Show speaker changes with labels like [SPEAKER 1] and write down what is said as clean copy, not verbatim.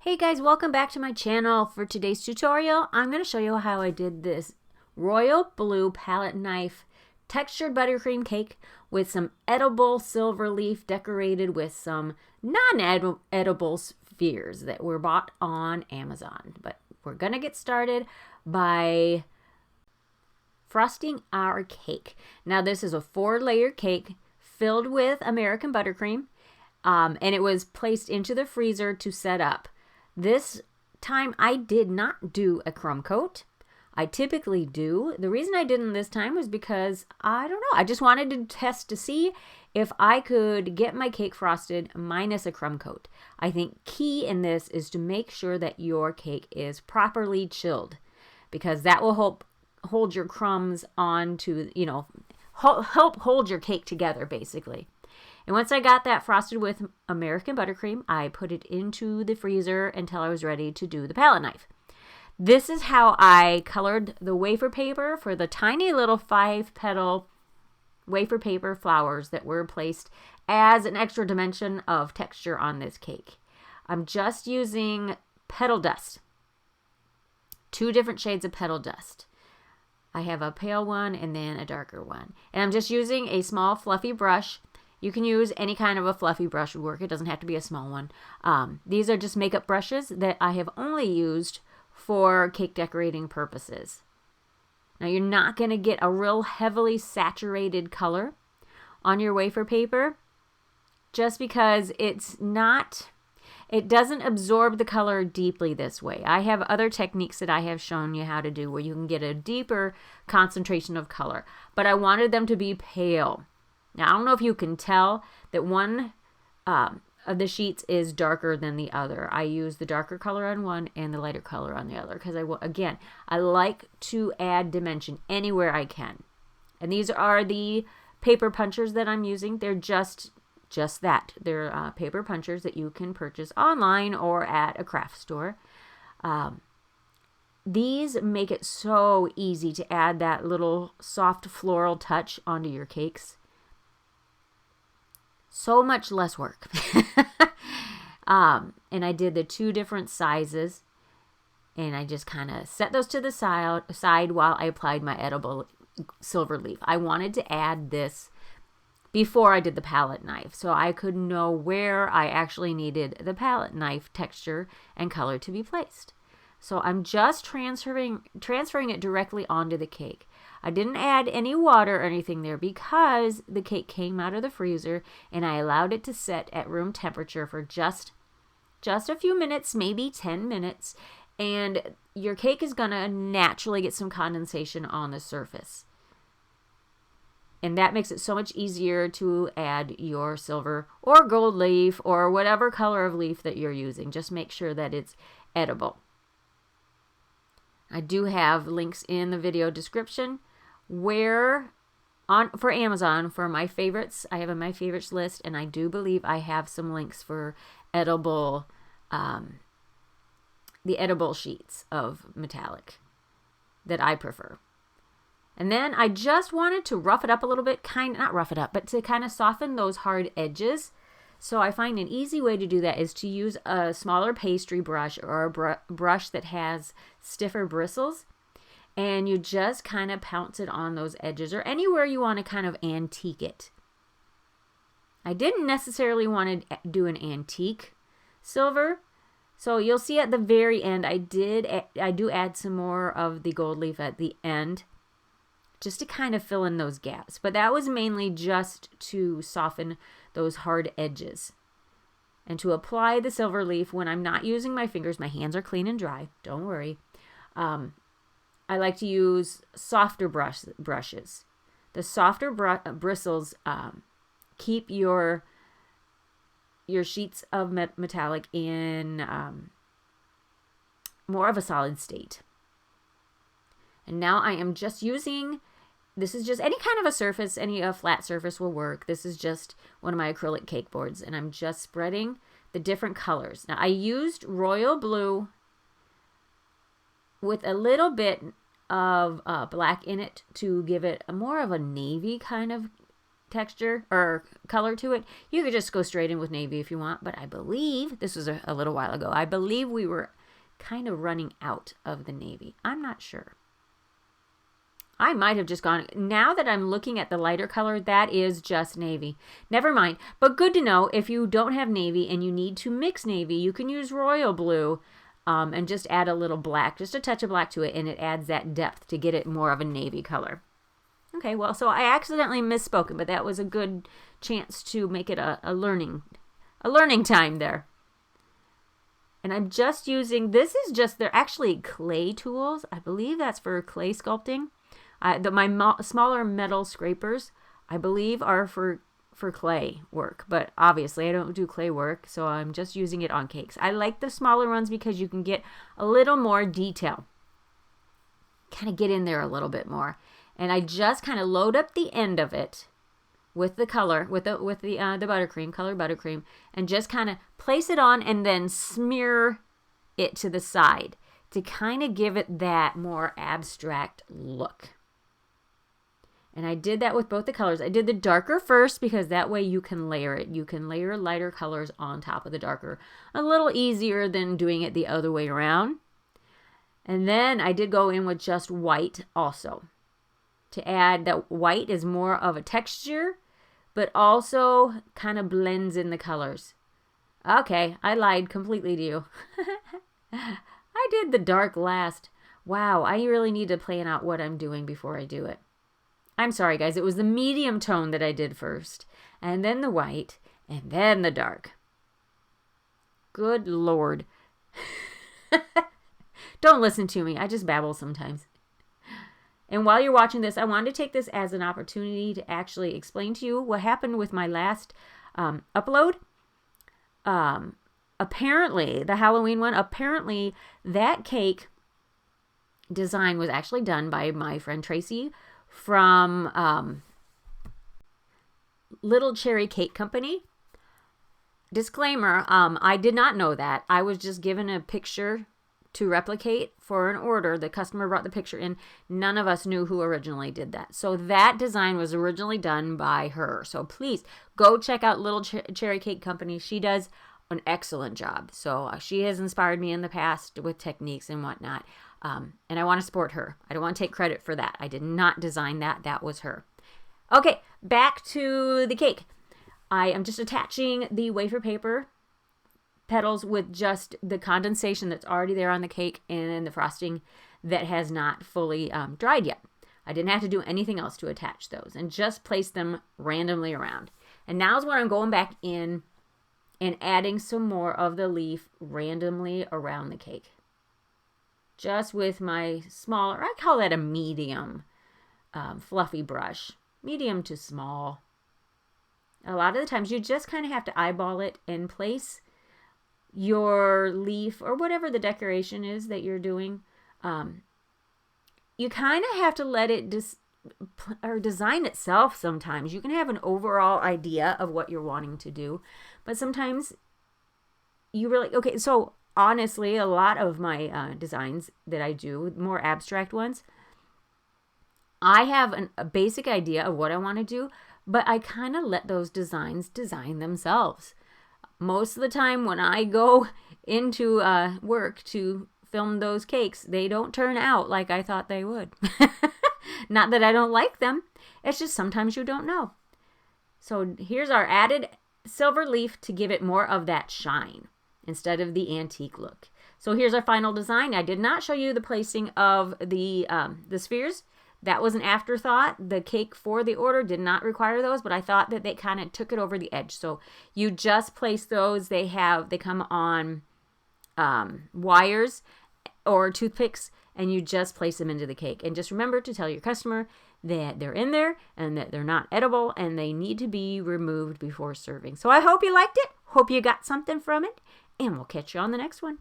[SPEAKER 1] Hey guys, welcome back to my channel. For today's tutorial, I'm going to show you how I did this royal blue palette knife textured buttercream cake with some edible silver leaf decorated with some non-edible spheres that were bought on Amazon. But we're going to get started by frosting our cake. Now this is a 4-layer cake filled with American buttercream, and it was placed into the freezer to set up. This time I did not do a crumb coat. I typically do. The reason I didn't this time was because, I don't know, I just wanted to test to see if I could get my cake frosted minus a crumb coat. I think key in this is to make sure that your cake is properly chilled, because that will help hold your crumbs on to, help hold your cake together basically. And once I got that frosted with American buttercream, I put it into the freezer until I was ready to do the palette knife. This is how I colored the wafer paper for the tiny little 5-petal wafer paper flowers that were placed as an extra dimension of texture on this cake. I'm just using petal dust, 2 different shades of petal dust. I have a pale one and then a darker one. And I'm just using a small fluffy brush. You can use any kind of a fluffy brush would work. It doesn't have to be a small one. These are just makeup brushes that I have only used for cake decorating purposes. Now you're not going to get a real heavily saturated color on your wafer paper just because it doesn't absorb the color deeply this way. I have other techniques that I have shown you how to do where you can get a deeper concentration of color, but I wanted them to be pale. Now, I don't know if you can tell that one of the sheets is darker than the other. I use the darker color on one and the lighter color on the other because I like to add dimension anywhere I can. And these are the paper punchers that I'm using. They're just that. They're paper punchers that you can purchase online or at a craft store. These make it so easy to add that little soft floral touch onto your cakes. So much less work. And I did the 2 different sizes, and I just kind of set those to the side while I applied my edible silver leaf. I wanted to add this before I did the palette knife, so I could know where I actually needed the palette knife texture and color to be placed. So I'm just transferring it directly onto the cake. I didn't add any water or anything there because the cake came out of the freezer and I allowed it to set at room temperature for just a few minutes, maybe 10 minutes, and your cake is gonna naturally get some condensation on the surface. And that makes it so much easier to add your silver or gold leaf or whatever color of leaf that you're using. Just make sure that it's edible. I do have links in the video description for Amazon for my favorites. I have a my favorites list, and I do believe I have some links for edible, the edible sheets of metallic that I prefer. And then I just wanted to rough it up a little bit, not rough it up, but to kind of soften those hard edges. So I find an easy way to do that is to use a smaller pastry brush or a brush that has stiffer bristles, and you just kind of pounce it on those edges or anywhere you want to kind of antique it. I didn't necessarily want to do an antique silver, so you'll see at the very end I do add some more of the gold leaf at the end just to kind of fill in those gaps, but that was mainly just to soften those hard edges and to apply the silver leaf when I'm not using my fingers. My hands are clean and dry, don't worry. I like to use softer brushes. The softer bristles keep your sheets of metallic in more of a solid state. And now I am just using, this is just any kind of a surface, any flat surface will work. This is just one of my acrylic cake boards, and I'm just spreading the different colors. Now I used royal blue with a little bit of black in it to give it more of a navy kind of texture or color to it. You could just go straight in with navy if you want, but I believe, this was a little while ago, I believe we were kind of running out of the navy. I'm not sure. I might have just gone, now that I'm looking at the lighter color, that is just navy. Never mind, but good to know if you don't have navy and you need to mix navy, you can use royal blue and just add a little black, just a touch of black to it, and it adds that depth to get it more of a navy color. Okay, well, so I accidentally misspoken, but that was a good chance to make it a learning time there. And I'm just using, this is just, they're actually clay tools. I believe that's for clay sculpting. My smaller metal scrapers, I believe, are for clay work. But obviously, I don't do clay work, so I'm just using it on cakes. I like the smaller ones because you can get a little more detail. Kind of get in there a little bit more. And I just kind of load up the end of it with the color, with the buttercream, colored buttercream, and just kind of place it on and then smear it to the side to kind of give it that more abstract look. And I did that with both the colors. I did the darker first because that way you can layer it. You can layer lighter colors on top of the darker. A little easier than doing it the other way around. And then I did go in with just white also. To add that white is more of a texture, but also kind of blends in the colors. Okay, I lied completely to you. I did the dark last. Wow, I really need to plan out what I'm doing before I do it. I'm sorry, guys. It was the medium tone that I did first, and then the white, and then the dark. Good Lord. Don't listen to me. I just babble sometimes. And while you're watching this, I wanted to take this as an opportunity to actually explain to you what happened with my last upload. Apparently, the Halloween one, apparently that cake design was actually done by my friend Tracy from Little Cherry Cake Company. Disclaimer, I did not know that. I was just given a picture to replicate for an order. The customer brought the picture in. None of us knew who originally did that. So that design was originally done by her. So please go check out Little Cherry Cake Company. She does an excellent job. So she has inspired me in the past with techniques and whatnot. And I want to support her. I don't want to take credit for that. I did not design that. That was her. Okay, back to the cake. I am just attaching the wafer paper petals with just the condensation that's already there on the cake and the frosting that has not fully dried yet. I didn't have to do anything else to attach those and just place them randomly around. And now is where I'm going back in and adding some more of the leaf randomly around the cake. Just with my smaller, I call that a medium fluffy brush. Medium to small. A lot of the times you just kind of have to eyeball it and place your leaf or whatever the decoration is that you're doing. You kind of have to let it design itself sometimes. You can have an overall idea of what you're wanting to do, but sometimes you really, okay, so honestly, a lot of my designs that I do, more abstract ones, I have a basic idea of what I want to do, but I kind of let those designs design themselves. Most of the time when I go into work to film those cakes, they don't turn out like I thought they would. Not that I don't like them. It's just sometimes you don't know. So here's our added silver leaf to give it more of that shine instead of the antique look. So here's our final design. I did not show you the placing of the spheres. That was an afterthought. The cake for the order did not require those, but I thought that they kind of took it over the edge. So you just place those. They come on wires or toothpicks, and you just place them into the cake. And just remember to tell your customer that they're in there and that they're not edible and they need to be removed before serving. So I hope you liked it. Hope you got something from it, and we'll catch you on the next one.